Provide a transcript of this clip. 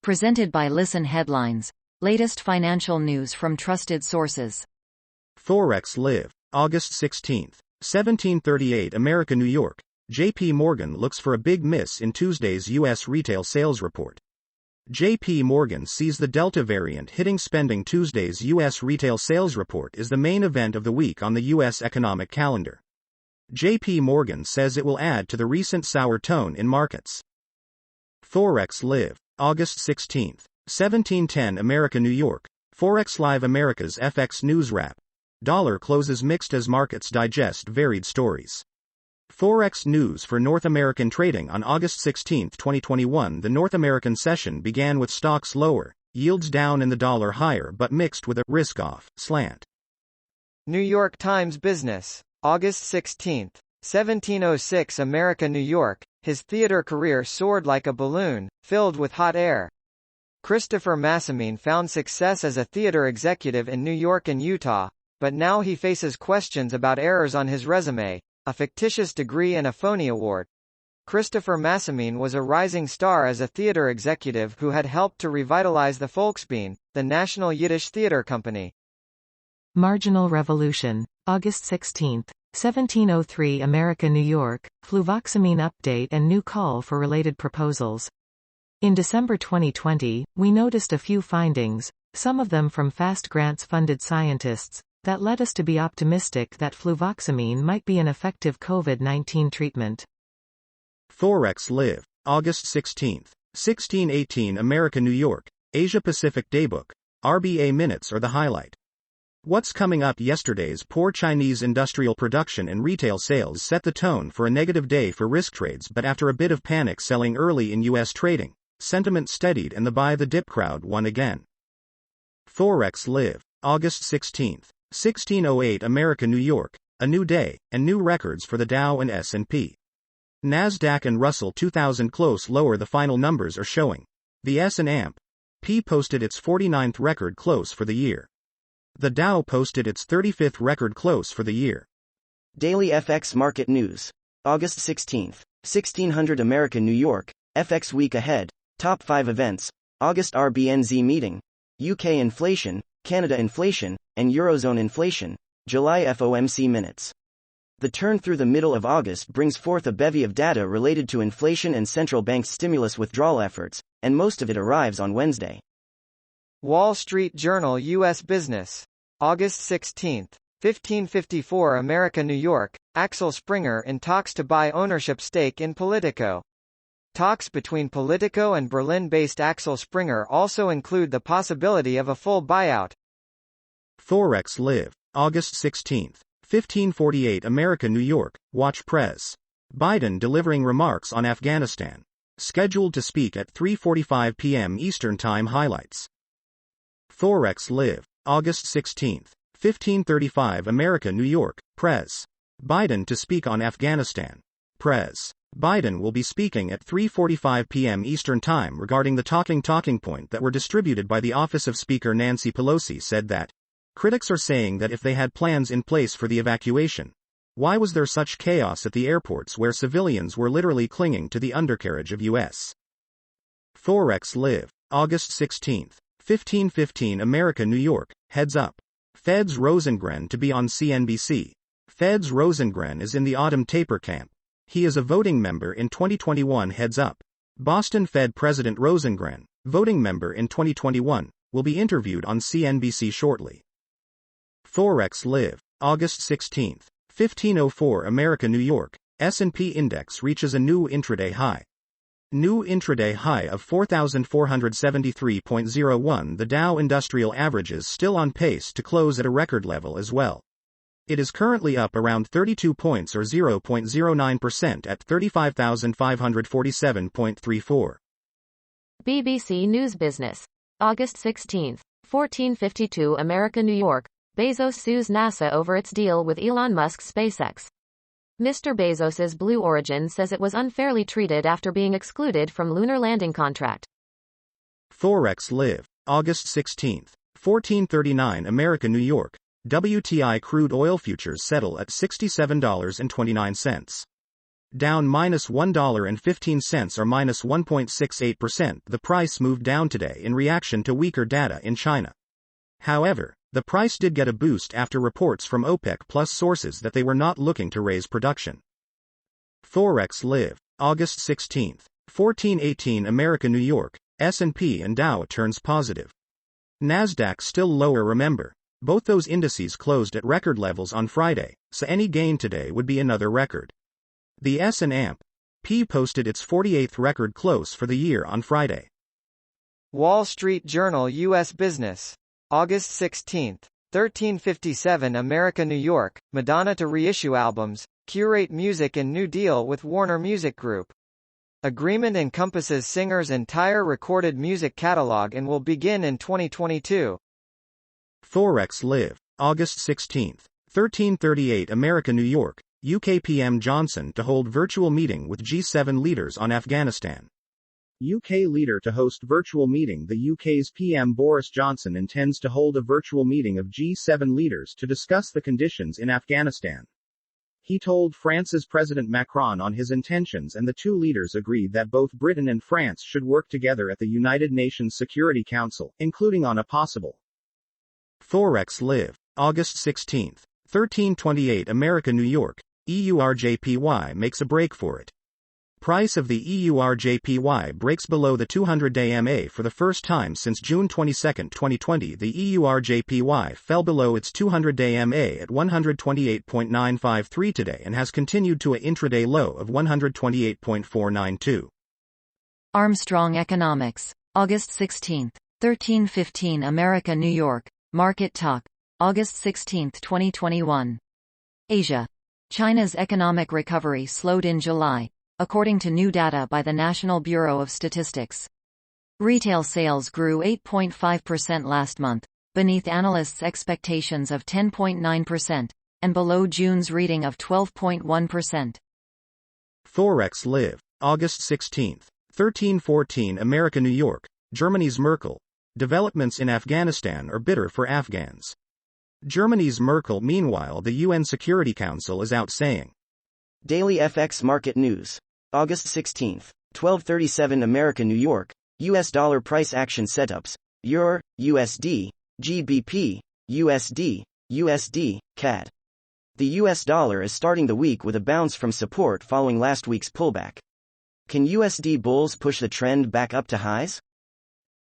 Presented by Listen Headlines. Latest financial news from trusted sources. Forexlive, August 16, 1738 America, New York. JPMorgan looks for a big miss in Tuesday's U.S. retail sales report. JPMorgan sees the Delta variant hitting spending. Tuesday's U.S. retail sales report is the main event of the week on the U.S. economic calendar. JPMorgan says it will add to the recent sour tone in markets. Forexlive, August 16, 1710 America, New York. Forexlive, America's FX news wrap. Dollar closes mixed as markets digest varied stories. Forex news for North American trading on August 16, 2021. The North American session began with stocks lower, yields down and the dollar higher but mixed with a risk-off slant. New York Times Business, August 16, 1706 America, New York. His theater career soared like a balloon, filled with hot air. Christopher Massimine found success as a theater executive in New York and Utah, but now he faces questions about errors on his resume, a fictitious degree and a phony award. Christopher Massimine was a rising star as a theater executive who had helped to revitalize the Volksbühne, the national Yiddish theater company. Marginal Revolution, August 16, 1703 America, New York. Fluvoxamine update and new call for related proposals. In December 2020, we noticed a few findings, some of them from fast grants-funded scientists, that led us to be optimistic that fluvoxamine might be an effective COVID-19 treatment. Forexlive, August 16, 1618 America, New York. Asia Pacific Daybook. RBA minutes are the highlight. What's coming up? Yesterday's poor Chinese industrial production and retail sales set the tone for a negative day for risk trades, but after a bit of panic selling early in U.S. trading, sentiment steadied and the buy the dip crowd won again. Forexlive, August 16, 1608 America, New York. A new day, and new records for the Dow and S P. Nasdaq and Russell 2000 close lower. The final numbers are showing. The S&P posted its 49th record close for the year. The Dow posted its 35th record close for the year. Daily FX Market News. August 16, 1600 America, New York. FX Week Ahead. Top 5 Events. August RBNZ Meeting. UK Inflation, Canada Inflation, and Eurozone Inflation. July FOMC Minutes. The turn through the middle of August brings forth a bevy of data related to inflation and central bank stimulus withdrawal efforts, and most of it arrives on Wednesday. Wall Street Journal U.S. Business. August 16, 1554 America, New York. Axel Springer in talks to buy ownership stake in Politico. Talks between Politico and Berlin-based Axel Springer also include the possibility of a full buyout. Forexlive, August 16, 1548 America, New York. Watch Pres. Biden delivering remarks on Afghanistan. Scheduled to speak at 3:45 p.m. Eastern Time. Highlights. Forexlive, August 16, 1535 America, New York. Pres. Biden to speak on Afghanistan. Pres. Biden will be speaking at 3:45 p.m. Eastern Time regarding the talking point that were distributed by the office of Speaker. Nancy Pelosi said that critics are saying that if they had plans in place for the evacuation, why was there such chaos at the airports where civilians were literally clinging to the undercarriage of U.S. Forexlive, August 16, 1515 America, New York. Heads up. Fed's Rosengren to be on CNBC. Fed's Rosengren is in the autumn taper camp. He is a voting member in 2021. Heads up. Boston Fed President Rosengren, voting member in 2021, will be interviewed on CNBC shortly. Forexlive, August 16, 1504 America, New York. S&P index reaches a new intraday high. New intraday high of 4,473.01. The Dow Industrial Averages still on pace to close at a record level as well. It is currently up around 32 points or 0.09% at 35,547.34. BBC News Business. August 16, 1452 America, New York. Bezos sues NASA over its deal with Elon Musk's SpaceX. Mr. Bezos's Blue Origin says it was unfairly treated after being excluded from lunar landing contract. Forexlive, August 16, 1439 America, New York. WTI crude oil futures settle at $67.29. down -$1.15 or -1.68%. The price moved down today in reaction to weaker data in China. However, the price did get a boost after reports from OPEC plus sources that they were not looking to raise production. Forexlive, August 16, 1418 America New York, S&P and Dow turns positive. Nasdaq still lower. Remember, both those indices closed at record levels on Friday, so any gain today would be another record. The S&P posted its 48th record close for the year on Friday. Wall Street Journal U.S. Business. August 16, 1357 America New York, Madonna to reissue albums, curate music in new deal with Warner Music Group. Agreement encompasses singer's entire recorded music catalog and will begin in 2022. Forexlive, August 16, 1338 America New York, UK PM Johnson to hold virtual meeting with G7 leaders on Afghanistan. UK leader to host virtual meeting. The UK's PM Boris Johnson intends to hold a virtual meeting of G7 leaders to discuss the conditions in Afghanistan. He told France's President Macron on his intentions, and the two leaders agreed that both Britain and France should work together at the United Nations Security Council, including on a possible. Forexlive, August 16, 1328 America New York, EURJPY makes a break for it. Price of the EURJPY breaks below the 200-day MA for the first time since June 22, 2020. The EURJPY fell below its 200-day MA at 128.953 today and has continued to an intraday low of 128.492. Armstrong Economics, August 16, 1315 America New York, Market Talk, August 16, 2021. Asia. China's economic recovery slowed in July, according to new data by the National Bureau of Statistics. Retail sales grew 8.5% last month, beneath analysts' expectations of 10.9%, and below June's reading of 12.1%. Forexlive, August 16, 1314 America New York, Germany's Merkel. Developments in Afghanistan are bitter for Afghans. Germany's Merkel. Meanwhile, the UN Security Council is out saying. Daily FX Market News. August 16, 1237 America New York, US dollar price action setups, EUR, USD, GBP, USD, USD, CAD. The US dollar is starting the week with a bounce from support following last week's pullback. Can USD bulls push the trend back up to highs?